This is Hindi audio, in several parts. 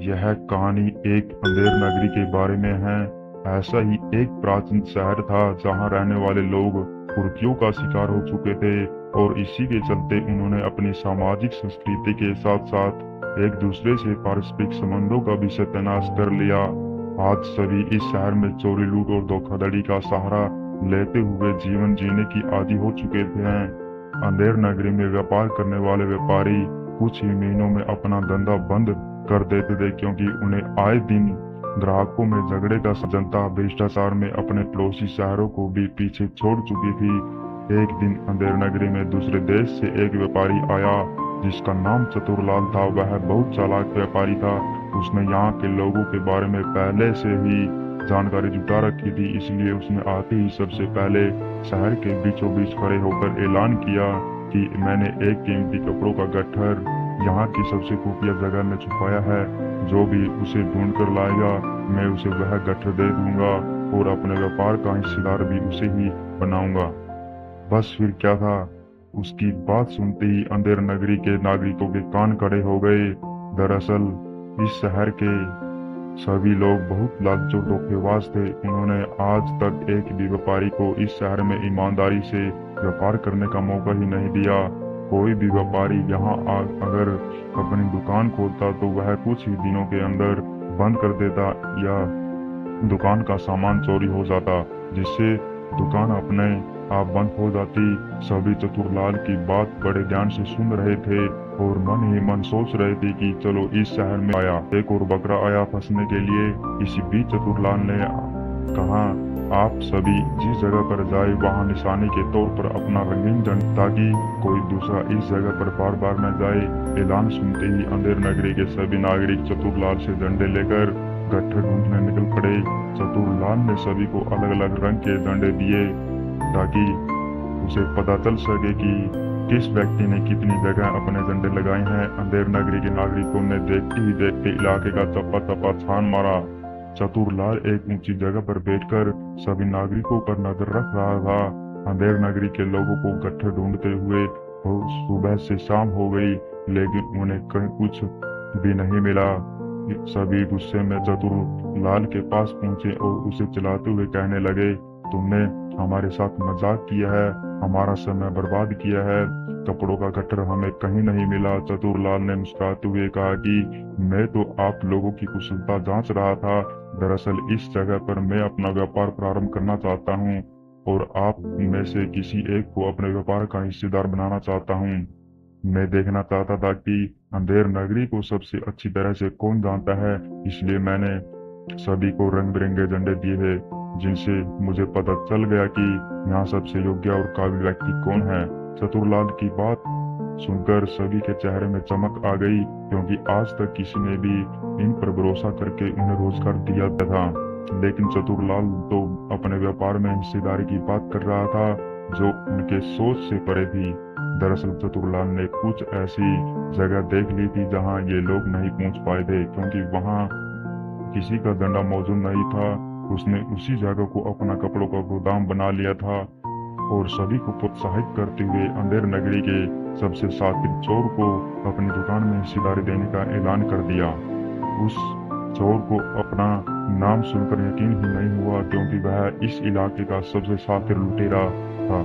यह कहानी एक अंधेर नगरी के बारे में है। ऐसा ही एक प्राचीन शहर था जहां रहने वाले लोग कुरीतियों का शिकार हो चुके थे और इसी के चलते उन्होंने अपनी सामाजिक संस्कृति के साथ साथ एक दूसरे से पारस्परिक संबंधों का भी सत्यानाश कर लिया। आज सभी इस शहर में चोरी, लूट और धोखाधड़ी का सहारा लेते हुए जीवन जीने की आदी हो चुके थे। अंधेर नगरी में व्यापार करने वाले व्यापारी कुछ ही महीनों में अपना धंधा बंद कर देते थे, क्योंकि उन्हें आए दिन ग्राहकों में झगड़े का जनता भ्रष्टाचार में अपने पड़ोसी शहरों को भी पीछे छोड़ चुकी थी। एक दिन अंधेर नगरी में दूसरे देश से एक व्यापारी आया जिसका नाम चतुरलाल था। वह बहुत चालाक व्यापारी था। उसने यहाँ के लोगों के बारे में पहले से ही जानकारी जुटा रखी थी, इसलिए उसने आते ही सबसे पहले शहर के बीचों बीच खड़े होकर ऐलान किया कि मैंने एक कीमती कपड़ों का गट्ठर यहाँ की सबसे खुफिया जगह में छुपाया है। जो भी उसे ढूंढ कर लाएगा मैं उसे वह गट्ठर दे दूंगा और अपने व्यापार का हिस्सेदार भी उसे ही बनाऊंगा। बस फिर क्या था, उसकी बात सुनते ही अंधेर नगरी के नागरिकों के कान खड़े हो गए। दरअसल इस शहर के सभी लोग बहुत लालची धोखेबाज थे। उन्होंने आज तक एक भी व्यापारी को इस शहर में ईमानदारी से व्यापार करने का मौका ही नहीं दिया। कोई भी व्यापारी यहाँ अगर अपनी दुकान खोलता तो वह कुछ ही दिनों के अंदर बंद कर देता या दुकान का सामान चोरी हो जाता, जिससे दुकान अपने आप बंद हो जाती। सभी चतुरलाल की बात बड़े ध्यान से सुन रहे थे और मन ही मन सोच रहे थे कि चलो इस शहर में आया एक और बकरा आया फंसने के लिए। इसी बीच चतुरलाल ने कहा, आप सभी जिस जगह पर जाए वहां निशाने के तौर पर अपना रंगीन झंडा, ताकि कोई दूसरा इस जगह पर बार बार न जाए। ऐलान सुनते ही अंधेर नगरी के सभी नागरिक चतुरलाल से झंडे लेकर गट्ठर ढूंढने निकल पड़े। चतुरलाल ने सभी को अलग अलग रंग के झंडे दिए ताकि उसे पता चल सके कि किस व्यक्ति ने कितनी जगह अपने झंडे लगाए हैं। अंधेर नगरी के नागरिकों ने देखते ही देखते इलाके का चप्पा चप्पा छान मारा। चतुरलाल एक ऊंची जगह पर बैठकर सभी नागरिकों पर नजर रख रहा था। अंधेर नगरी के लोगों को गट्ठर ढूंढते हुए सुबह से शाम हो गई, लेकिन उन्हें कहीं कुछ भी नहीं मिला। सभी गुस्से में चतुरलाल के पास पहुंचे और उसे चिल्लाते हुए कहने लगे, तुमने हमारे साथ मजाक किया है, हमारा समय बर्बाद किया है, कपड़ों का गट्ठर हमें कहीं नहीं मिला। चतुरलाल ने मुस्कुराते हुए कहा कि मैं तो आप लोगों की कुशलता जांच रहा था। दरअसल इस जगह पर मैं अपना व्यापार प्रारंभ करना चाहता हूँ और आप में से किसी एक को अपने व्यापार का हिस्सेदार बनाना चाहता हूँ। मैं देखना चाहता था कि अंधेर नगरी को सबसे अच्छी तरह से कौन जानता है, इसलिए मैंने सभी को रंग बिरंगे झंडे दिए हैं, जिनसे मुझे पता चल गया कि यहाँ सबसे योग्य और काबिल व्यक्ति कौन है। चतुरलाल की बात सुनकर सभी के चेहरे में चमक आ गई, क्योंकि आज तक किसी ने भी इन पर भरोसा करके उन्हें रोजगार दिया था। लेकिन चतुरलाल तो अपने व्यापार में हिस्सेदारी की बात कर रहा था जो उनके सोच से परे थी। दरअसल चतुरलाल ने कुछ ऐसी जगह देख ली थी जहां ये लोग नहीं पहुंच पाए थे, क्योंकि वहां किसी का झंडा मौजूद नहीं था। उसने उसी जगह को अपना कपड़ों का गोदाम बना लिया था और सभी को प्रोत्साहित करते हुए अंधेर नगरी के सबसे शातिर चोर को अपनी दुकान में हिस्सेदारी देने का ऐलान कर दिया। उस चोर को अपना नाम सुनकर यकीन ही नहीं हुआ, क्योंकि वह इस इलाके का सबसे शातिर लुटेरा था,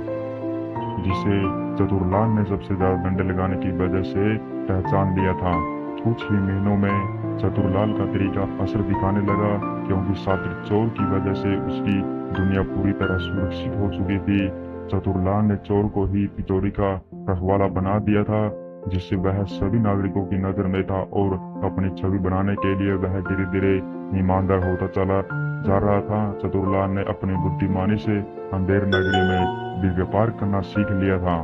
जिसे चतुरलाल ने सबसे ज्यादा डंडे लगाने की वजह से पहचान लिया था। कुछ ही महीनों में चतुरलाल का तरीका असर दिखाने लगा, क्योंकि शातिर चोर की वजह से उसकी दुनिया पूरी तरह सुरक्षित हो चुकी थी। चतुरलाल ने चोर को ही तिजोरी का रखवाला बना दिया था, जिससे वह सभी नागरिकों की नजर में था और अपनी छवि बनाने के लिए वह धीरे धीरे ईमानदार होता चला जा रहा था। चतुरलाल ने अपनी बुद्धिमानी से अंधेर नगरी में भी व्यापार करना सीख लिया था।